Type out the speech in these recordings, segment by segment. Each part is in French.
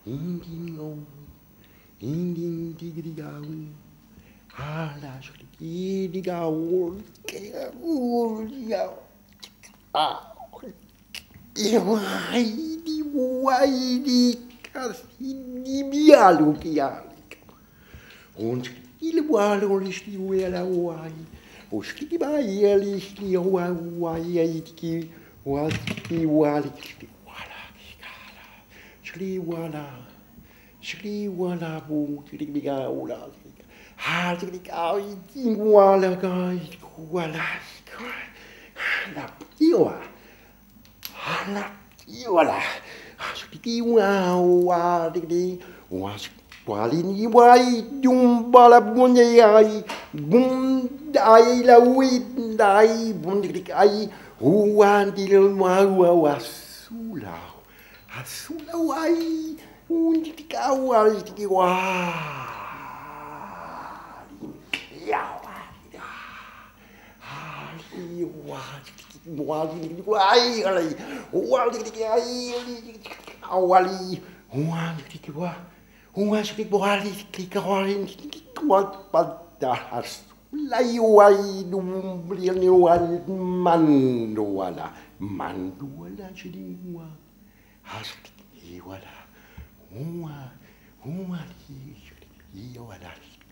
Indingo, indin digdigaw, hala digdigaw, di waidi kasi bialu kialik. Und il walo listi wela wai. Oski bai listi wai ki wali wala kala. Shri wala bu digdiga wala. Ha digdiga wala gai wala. La pioa. Hala, voilà. Spiki wa digdi was palini wai dum bala bunai bum dai la wi dai bum digdi ai huan dil ma wasula. Asula wai un digdi ka wa digdi wa. Ya wa. Ha wa. Wali wali wali wali wali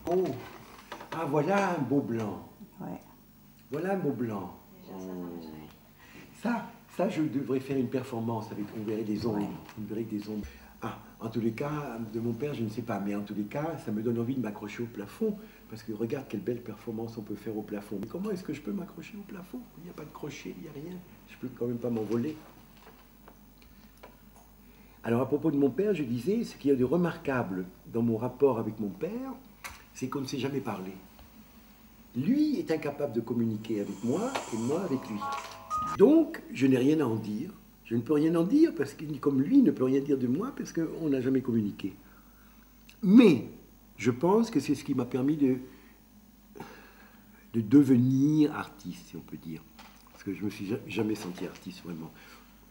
Oh, ah voilà un beau blanc. Ouais. Voilà un beau blanc. Ça, je devrais faire une performance avec, on verrait des ombres. Ouais. On verrait des ombres. Ah, en tous les cas, de mon père, je ne sais pas, mais en tous les cas, ça me donne envie de m'accrocher au plafond, parce que regarde quelle belle performance on peut faire au plafond. Mais comment est-ce que je peux m'accrocher au plafond? Il n'y a pas de crochet, il n'y a rien. Je peux quand même pas m'envoler. Alors à propos de mon père, je disais, ce qu'il y a de remarquable dans mon rapport avec mon père, c'est qu'on ne s'est jamais parlé. Lui est incapable de communiquer avec moi et moi avec lui. Donc, je n'ai rien à en dire. Je ne peux rien en dire, parce que, comme lui ne peut rien dire de moi, parce qu'on n'a jamais communiqué. Mais je pense que c'est ce qui m'a permis de devenir artiste, si on peut dire. Parce que je ne me suis jamais senti artiste, vraiment.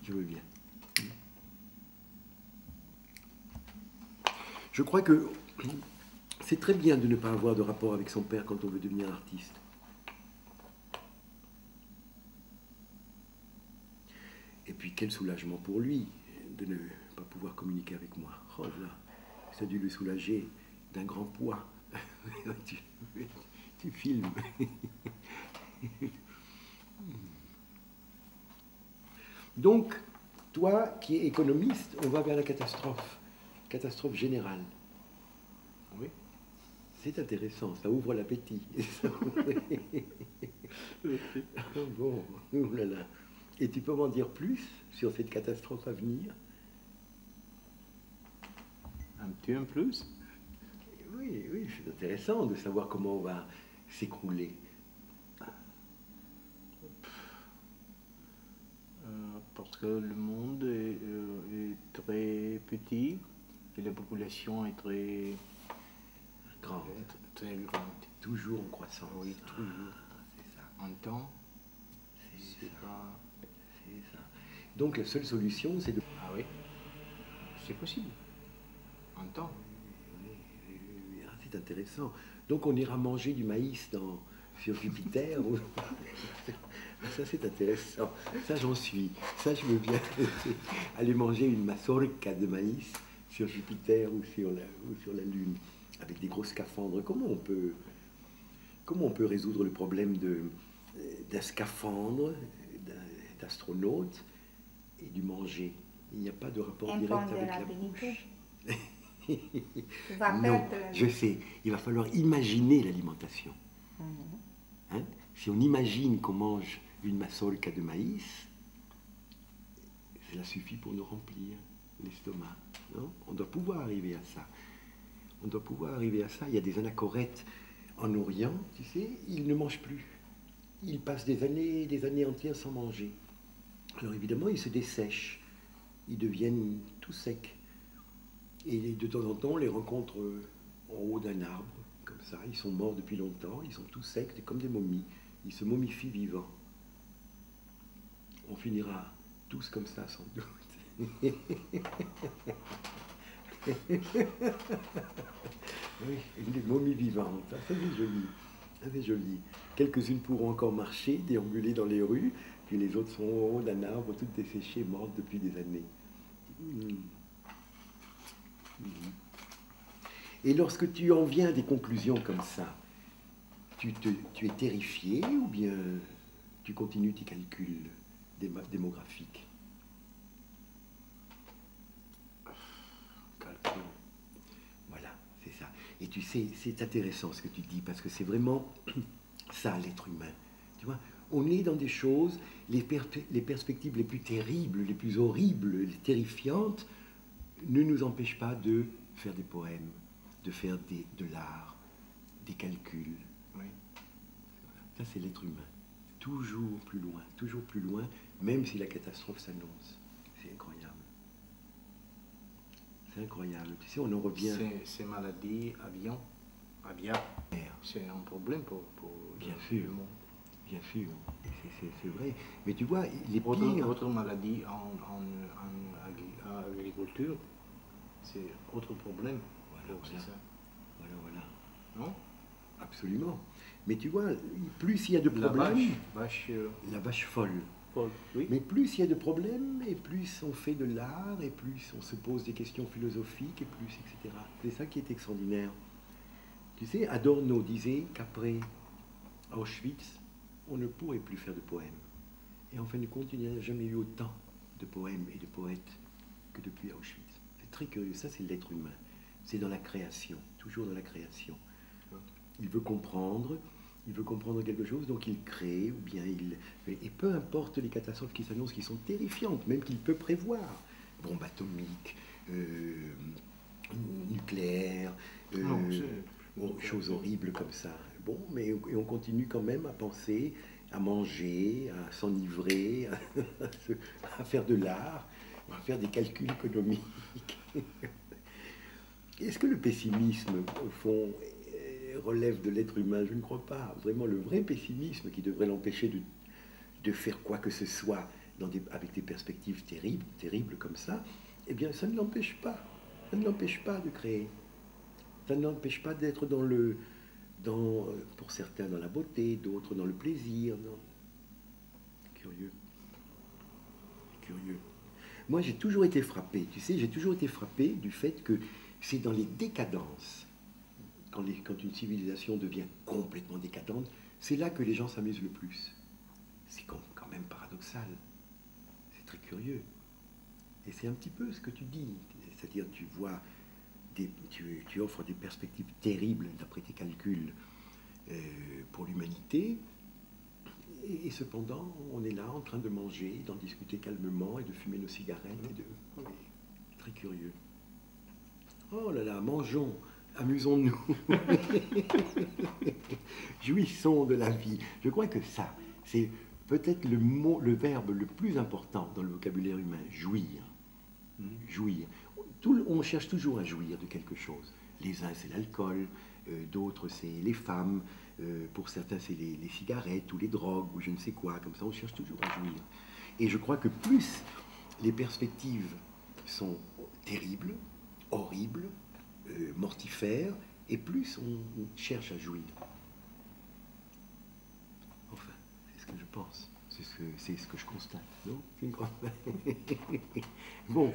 Je veux bien. Je crois que c'est très bien de ne pas avoir de rapport avec son père quand on veut devenir artiste. Et puis quel soulagement pour lui de ne pas pouvoir communiquer avec moi. Oh là, ça a dû le soulager d'un grand poids. tu filmes. Donc, toi qui es économiste, on va vers la catastrophe. Catastrophe générale. Oui. C'est intéressant, ça ouvre l'appétit. Bon, oh là là. Et tu peux m'en dire plus sur cette catastrophe à venir? Un petit peu plus. Oui, oui, c'est intéressant de savoir comment on va s'écrouler. Parce que le monde est très petit et la population est très Grande. Très grande. Toujours en croissance. Oui, toujours. C'est ça. En temps, C'est ça. pas... C'est ça. Donc la seule solution, c'est de... Ah oui, c'est possible. En temps. Ah, c'est intéressant. Donc on ira manger du maïs sur Jupiter. Ça c'est intéressant. Ça j'en suis. Ça je veux bien aller manger une mazorca de maïs sur Jupiter ou sur la Lune avec des gros scaphandres. Comment on peut résoudre le problème d'un scaphandre, d'astronaute et du manger? Il n'y a pas de rapport direct avec la bouche. Tu vas Non, perdre... je sais. Il va falloir imaginer l'alimentation. Hein? Si on imagine qu'on mange une mazorca de maïs, cela suffit pour nous remplir l'estomac. Non? On doit pouvoir arriver à ça. On doit pouvoir arriver à ça. Il y a des anachorètes en Orient, tu sais, ils ne mangent plus. Ils passent des années entières sans manger. Alors évidemment, ils se dessèchent. Ils deviennent tout secs. Et de temps en temps, on les rencontre en haut d'un arbre, comme ça. Ils sont morts depuis longtemps, ils sont tout secs, comme des momies. Ils se momifient vivants. On finira tous comme ça, sans doute. Oui, des momies vivantes. Ça c'est joli. Ça c'est joli. Quelques-unes pourront encore marcher, déambuler dans les rues, puis les autres sont au haut d'un arbre, toutes desséchées, mortes depuis des années. Et lorsque tu en viens à des conclusions comme ça, tu es terrifié ou bien tu continues tes calculs démographiques? Calcul. Voilà, c'est ça. Et tu sais, c'est intéressant ce que tu dis, parce que c'est vraiment ça l'être humain. Tu vois, on est dans des choses, les perspectives les plus terribles, les plus horribles, les terrifiantes, ne nous empêchent pas de faire des poèmes, de faire de l'art, des calculs. Oui. Ça, c'est l'être humain. Toujours plus loin, même si la catastrophe s'annonce. C'est incroyable. C'est incroyable. Tu sais, on en revient... Ces maladies aviaires, c'est un problème pour Bien sûr. le monde. Bien sûr, c'est vrai. Mais tu vois, les pires... Autre maladie en agriculture, c'est autre problème. Voilà. Voilà. Non? Absolument. Mais tu vois, plus il y a de problèmes... La vache folle. Oui. Mais plus il y a de problèmes, et plus on fait de l'art, et plus on se pose des questions philosophiques, et plus, etc. C'est ça qui est extraordinaire. Tu sais, Adorno disait qu'après Auschwitz, on ne pourrait plus faire de poèmes. Et en fin de compte, il n'y a jamais eu autant de poèmes et de poètes que depuis Auschwitz. C'est très curieux. Ça, c'est l'être humain. C'est dans la création, toujours dans la création. Il veut comprendre quelque chose, donc il crée, ou bien il... Et peu importe les catastrophes qui s'annoncent, qui sont terrifiantes, même qu'il peut prévoir. Bombe atomique, nucléaire, choses horribles comme ça. Bon, mais on continue quand même à penser, à manger, à s'enivrer, à faire de l'art, à faire des calculs économiques. Est-ce que le pessimisme, au fond, relève de l'être humain? Je ne crois pas. Vraiment, le vrai pessimisme qui devrait l'empêcher de faire quoi que ce soit avec des perspectives terribles comme ça, eh bien, ça ne l'empêche pas. Ça ne l'empêche pas de créer. Ça ne l'empêche pas d'être pour certains dans la beauté, d'autres dans le plaisir. Curieux. Curieux. Moi, j'ai toujours été frappé, tu sais, j'ai toujours été frappé du fait que c'est dans les décadences, quand une civilisation devient complètement décadente, c'est là que les gens s'amusent le plus. C'est quand même paradoxal. C'est très curieux. Et c'est un petit peu ce que tu dis. C'est-à-dire, tu vois, tu offres des perspectives terribles d'après tes calculs pour l'humanité. Et cependant, on est là en train de manger, d'en discuter calmement et de fumer nos cigarettes. Oui, très curieux. Oh là là, mangeons, amusons-nous. Jouissons de la vie. Je crois que ça, c'est peut-être le verbe le plus important dans le vocabulaire humain, jouir. Jouir. On cherche toujours à jouir de quelque chose. Les uns, c'est l'alcool, d'autres, c'est les femmes, pour certains, c'est les cigarettes ou les drogues ou je ne sais quoi. Comme ça, on cherche toujours à jouir. Et je crois que plus les perspectives sont terribles, horribles, mortifères, et plus on cherche à jouir. Enfin, c'est ce que je pense. C'est ce que je constate, non? Bon,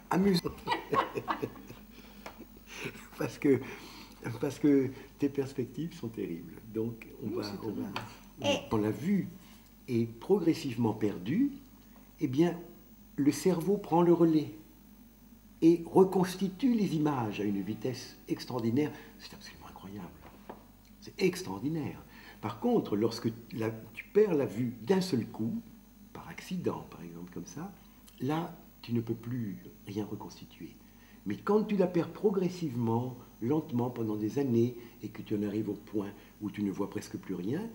amusant. parce que tes perspectives sont terribles. Donc, quand la vue est progressivement perdue, eh bien, le cerveau prend le relais et reconstitue les images à une vitesse extraordinaire. C'est absolument incroyable. C'est extraordinaire. Par contre, lorsque tu perds la vue d'un seul coup, par accident, par exemple, comme ça, là, tu ne peux plus rien reconstituer. Mais quand tu la perds progressivement, lentement, pendant des années, et que tu en arrives au point où tu ne vois presque plus rien,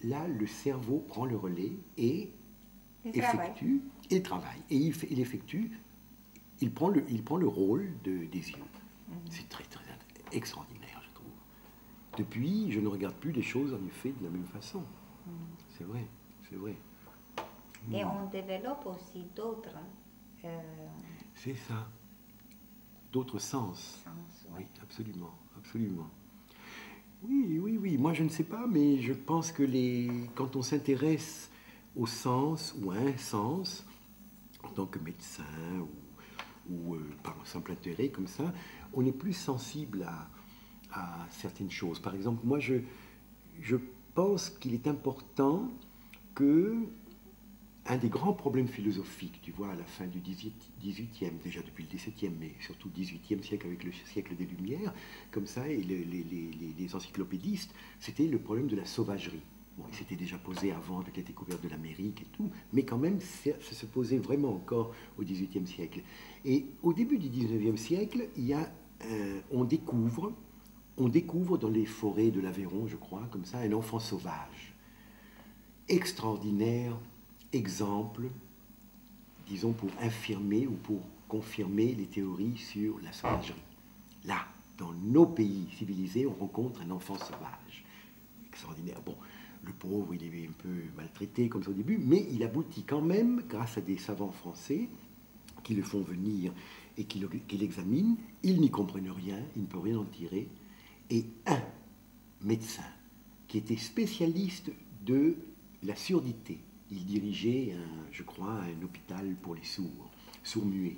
là, le cerveau prend le relais et effectue, et travaille. Et il prend le rôle des yeux. C'est très, très extraordinaire, je trouve. Depuis, je ne regarde plus les choses, en effet, de la même façon. C'est vrai, c'est vrai. Et on développe aussi d'autres... C'est ça. D'autres sens. Oui, absolument, absolument. Oui, oui, oui. Moi, je ne sais pas, mais je pense que quand on s'intéresse au sens ou à un sens, en tant que médecin ou par simple intérêt comme ça, on est plus sensible à certaines choses. Par exemple, moi, je pense qu'il est important que un des grands problèmes philosophiques, tu vois, à la fin du XVIIIe, déjà depuis le XVIIe, mais surtout XVIIIe siècle avec le siècle des Lumières, comme ça, et les encyclopédistes, c'était le problème de la sauvagerie. Bon, il s'était déjà posé avant avec la découverte de l'Amérique et tout, mais quand même, ça se posait vraiment encore au XVIIIe siècle. Et au début du XIXe siècle, on découvre dans les forêts de l'Aveyron, je crois, comme ça, un enfant sauvage, extraordinaire, exemple, disons, pour infirmer ou pour confirmer les théories sur la sauvagerie. Là, dans nos pays civilisés, on rencontre un enfant sauvage. Extraordinaire. Bon, le pauvre, il est un peu maltraité comme ça au début, mais il aboutit quand même, grâce à des savants français qui le font venir et qui l'examinent. Ils n'y comprennent rien, ils ne peuvent rien en tirer. Et un médecin qui était spécialiste de la surdité, il dirigeait, je crois, un hôpital pour les sourds-muets,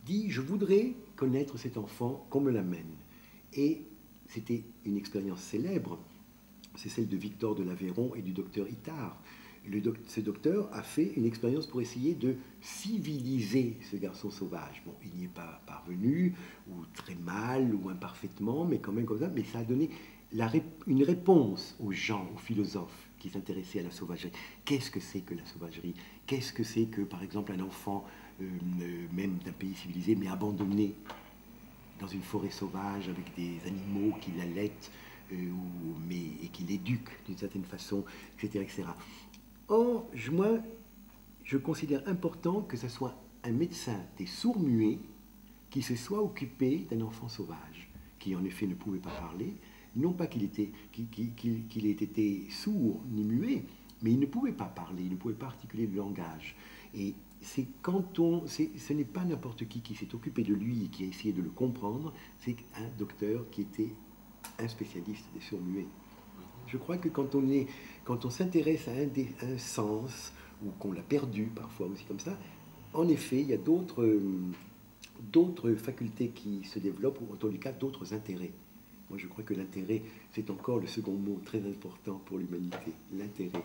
dit « Je voudrais connaître cet enfant, qu'on me l'amène ». Et c'était une expérience célèbre, c'est celle de Victor de l'Aveyron et du docteur Itard. Ce docteur a fait une expérience pour essayer de civiliser ce garçon sauvage. Bon, il n'y est pas parvenu, ou très mal, ou imparfaitement, mais quand même comme ça, mais ça a donné une réponse aux gens, aux philosophes qui s'intéressaient à la sauvagerie. Qu'est-ce que c'est que la sauvagerie? Qu'est-ce que c'est que, par exemple, un enfant, même d'un pays civilisé, mais abandonné dans une forêt sauvage avec des animaux qui l'allaitent et qui l'éduque d'une certaine façon, etc., etc. Or, moi, je considère important que ce soit un médecin des sourds-muets qui se soit occupé d'un enfant sauvage, qui en effet ne pouvait pas parler, non pas qu'il ait été sourd ni muet, mais il ne pouvait pas parler, il ne pouvait pas articuler le langage. Et c'est ce n'est pas n'importe qui s'est occupé de lui et qui a essayé de le comprendre, c'est un docteur qui était un spécialiste des sourds-muets. Je crois que quand on s'intéresse à un sens, ou qu'on l'a perdu parfois aussi comme ça, en effet, il y a d'autres facultés qui se développent, ou en tout cas d'autres intérêts. Moi, je crois que l'intérêt, c'est encore le second mot très important pour l'humanité, l'intérêt.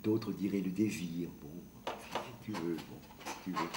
D'autres diraient le désir. Bon, si tu veux, bon, si tu veux.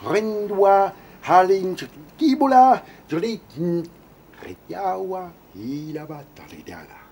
Rendoa, Halin, Kibola, Joli, Retiawa, Ilaba, Taridala.